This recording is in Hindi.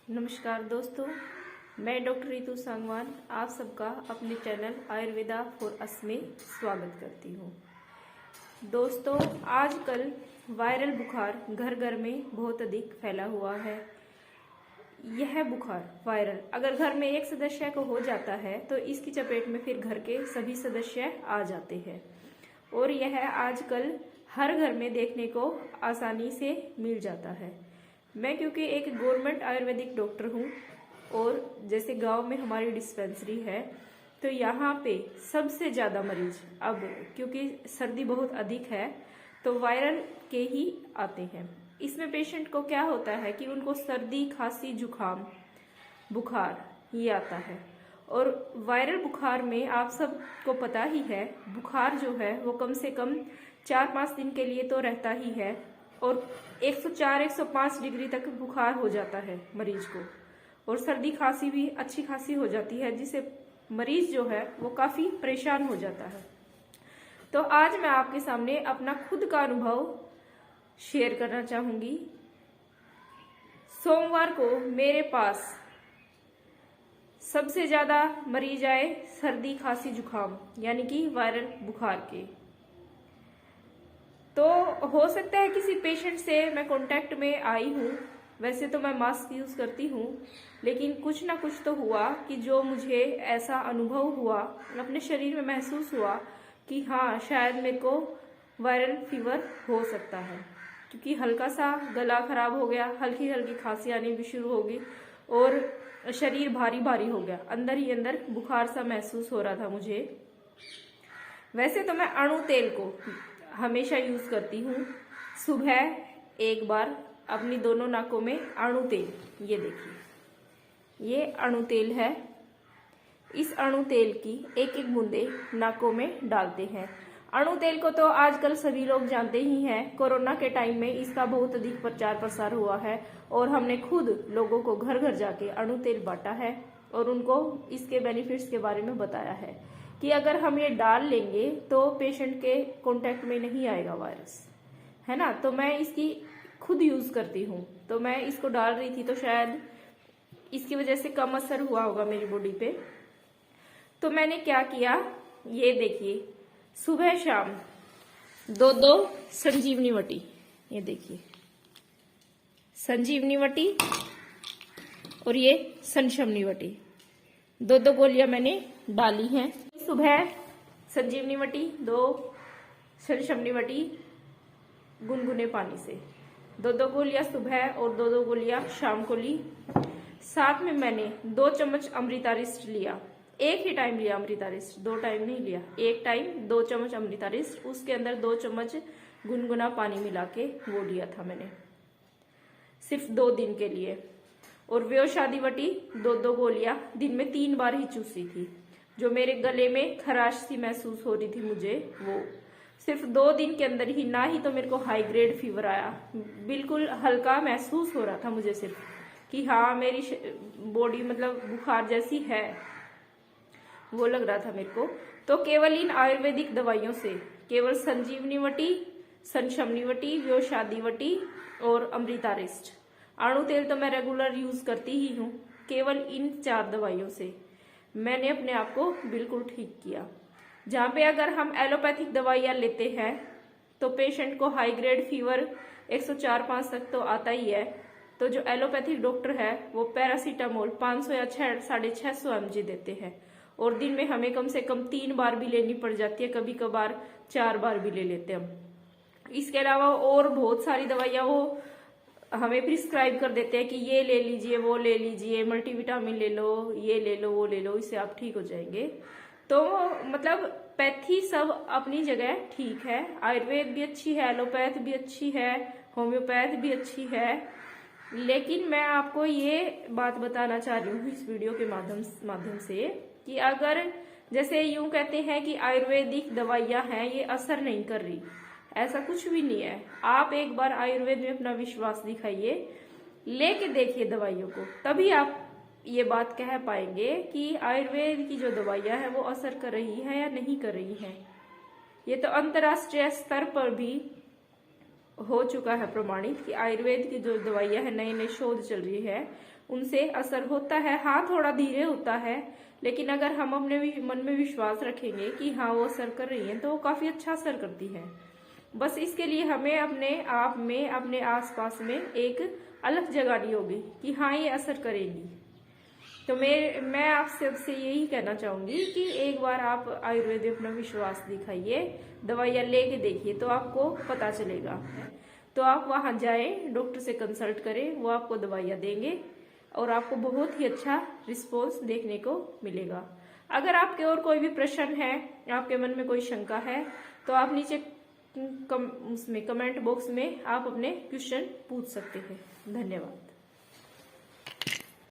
नमस्कार दोस्तों, मैं डॉक्टर रितु सांगवान आप सबका अपने चैनल आयुर्वेदा फॉर अस में स्वागत करती हूँ। दोस्तों, आजकल वायरल बुखार घर घर में बहुत अधिक फैला हुआ है। यह बुखार वायरल अगर घर में एक सदस्य को हो जाता है तो इसकी चपेट में फिर घर के सभी सदस्य आ जाते हैं और यह आजकल हर घर में देखने को आसानी से मिल जाता है। मैं क्योंकि एक गवर्नमेंट आयुर्वेदिक डॉक्टर हूँ और जैसे गांव में हमारी डिस्पेंसरी है तो यहाँ पे सबसे ज़्यादा मरीज अब क्योंकि सर्दी बहुत अधिक है तो वायरल के ही आते हैं। इसमें पेशेंट को क्या होता है कि उनको सर्दी, खांसी, जुखाम, बुखार ये आता है। और वायरल बुखार में आप सबको पता ही है, बुखार जो है वो कम से कम 4-5 दिन के लिए तो रहता ही है और 104-105 डिग्री तक बुखार हो जाता है मरीज को। और सर्दी खांसी भी अच्छी खासी हो जाती है जिससे मरीज जो है वो काफी परेशान हो जाता है। तो आज मैं आपके सामने अपना खुद का अनुभव शेयर करना चाहूंगी। सोमवार को मेरे पास सबसे ज्यादा मरीज आए सर्दी, खांसी, जुखाम यानी कि वायरल बुखार के। तो हो सकता है किसी पेशेंट से मैं कांटेक्ट में आई हूँ, वैसे तो मैं मास्क यूज करती हूँ, लेकिन कुछ ना कुछ तो हुआ कि जो मुझे ऐसा अनुभव हुआ, अपने शरीर में महसूस हुआ कि हाँ शायद मेरे को वायरल फीवर हो सकता है। क्योंकि हल्का सा गला खराब हो गया, हल्की हल्की खांसी आनी भी शुरू हो गई और शरीर भारी भारी हो गया, अंदर ही अंदर बुखार सा महसूस हो रहा था मुझे। वैसे तो मैं अणु तेल को हमेशा यूज करती हूँ। सुबह एक बार अपनी दोनों नाकों में अणु तेल, ये देखिए ये अणु तेल है, इस अणु तेल की एक एक बूंदे नाकों में डालते हैं। अणु तेल को तो आजकल सभी लोग जानते ही हैं। कोरोना के टाइम में इसका बहुत अधिक प्रचार प्रसार हुआ है और हमने खुद लोगों को घर घर जाके अणु तेल बांटा है और उनको इसके बेनिफिट्स के बारे में बताया है कि अगर हम ये डाल लेंगे तो पेशेंट के कांटेक्ट में नहीं आएगा वायरस, है ना। तो मैं इसकी खुद यूज करती हूँ, तो मैं इसको डाल रही थी तो शायद इसकी वजह से कम असर हुआ होगा मेरी बॉडी पे। तो मैंने क्या किया, ये देखिए सुबह शाम 2-2 संजीवनी वटी, ये देखिए संजीवनी वटी और ये संशमनी वटी, 2-2 गोलियां मैंने डाली हैं। सुबह संजीवनी वटी, 2 संशमनी वटी गुनगुने पानी से, 2-2 गोलियां सुबह और 2-2 गोलियां शाम को ली। साथ में मैंने 2 चम्मच अमृतारिष्ट लिया, एक ही टाइम लिया अमृतारिष्ट, 2 टाइम नहीं लिया, एक टाइम 2 चम्मच अमृतारिष्ट, उसके अंदर 2 चम्मच गुनगुना पानी मिला के वो लिया था मैंने सिर्फ 2 दिन के लिए। और व्योषादि वटी 2-2 गोलियां दिन में 3 बार ही चूसी थी। जो मेरे गले में खराश सी महसूस हो रही थी मुझे, वो सिर्फ 2 दिन के अंदर ही, ना ही तो मेरे को हाई ग्रेड फीवर आया, बिल्कुल हल्का महसूस हो रहा था मुझे सिर्फ कि हाँ मेरी बॉडी मतलब बुखार जैसी है, वो लग रहा था मेरे को। तो केवल इन आयुर्वेदिक दवाइयों से, केवल संजीवनी वटी, संशमनी वटी, व्योषादि वटी और अमृतारिष्ट, अणु तेल तो मैं रेगुलर यूज करती ही हूँ, केवल इन 4 दवाइयों से मैंने अपने आप को बिल्कुल ठीक किया। जहाँ पे अगर हम एलोपैथिक दवाइयाँ लेते हैं तो पेशेंट को हाई ग्रेड फीवर 104-5 तक तो आता ही है, तो जो एलोपैथिक डॉक्टर है वो पैरासीटामोल 500 या 650 mg देते हैं और दिन में हमें कम से कम 3 बार भी लेनी पड़ जाती है, कभी कभार 4 बार भी ले लेते हैं हम। इसके अलावा और बहुत सारी दवाइयाँ वो हमें प्रिस्क्राइब कर देते हैं कि ये ले लीजिए, वो ले लीजिए, मल्टीविटामिन ले लो, ये ले लो, वो ले लो, इससे आप ठीक हो जाएंगे। तो मतलब पैथी सब अपनी जगह ठीक है, आयुर्वेद भी अच्छी है, एलोपैथ भी अच्छी है, होम्योपैथ भी अच्छी है, लेकिन मैं आपको ये बात बताना चाह रही हूँ इस वीडियो के माध्यम से कि अगर जैसे यूं कहते हैं कि आयुर्वेदिक दवाइयां हैं ये असर नहीं कर रही, ऐसा कुछ भी नहीं है। आप एक बार आयुर्वेद में अपना विश्वास दिखाइए, लेके देखिए दवाइयों को, तभी आप ये बात कह पाएंगे कि आयुर्वेद की जो दवाइयां हैं वो असर कर रही है या नहीं कर रही हैं। ये तो अंतर्राष्ट्रीय स्तर पर भी हो चुका है प्रमाणित कि आयुर्वेद की जो दवाइयां है, नई नई शोध चल रही है, उनसे असर होता है। हाँ, थोड़ा धीरे होता है, लेकिन अगर हम अपने मन में विश्वास रखेंगे कि हाँ वो असर कर रही है, तो वो काफी अच्छा असर करती है। बस इसके लिए हमें अपने आप में, अपने आसपास में एक अलग जगानी होगी कि हाँ ये असर करेगी। तो मैं आपसे यही कहना चाहूंगी कि एक बार आप आयुर्वेद में अपना विश्वास दिखाइए, दवाइयाँ लेके देखिए, तो आपको पता चलेगा। तो आप वहां जाएं, डॉक्टर से कंसल्ट करें, वो आपको दवाइयाँ देंगे और आपको बहुत ही अच्छा रिस्पॉन्स देखने को मिलेगा। अगर आपके और कोई भी प्रश्न है, आपके मन में कोई शंका है, तो आप नीचे उसमें कमेंट बॉक्स में आप अपने क्वेश्चन पूछ सकते हैं। धन्यवाद।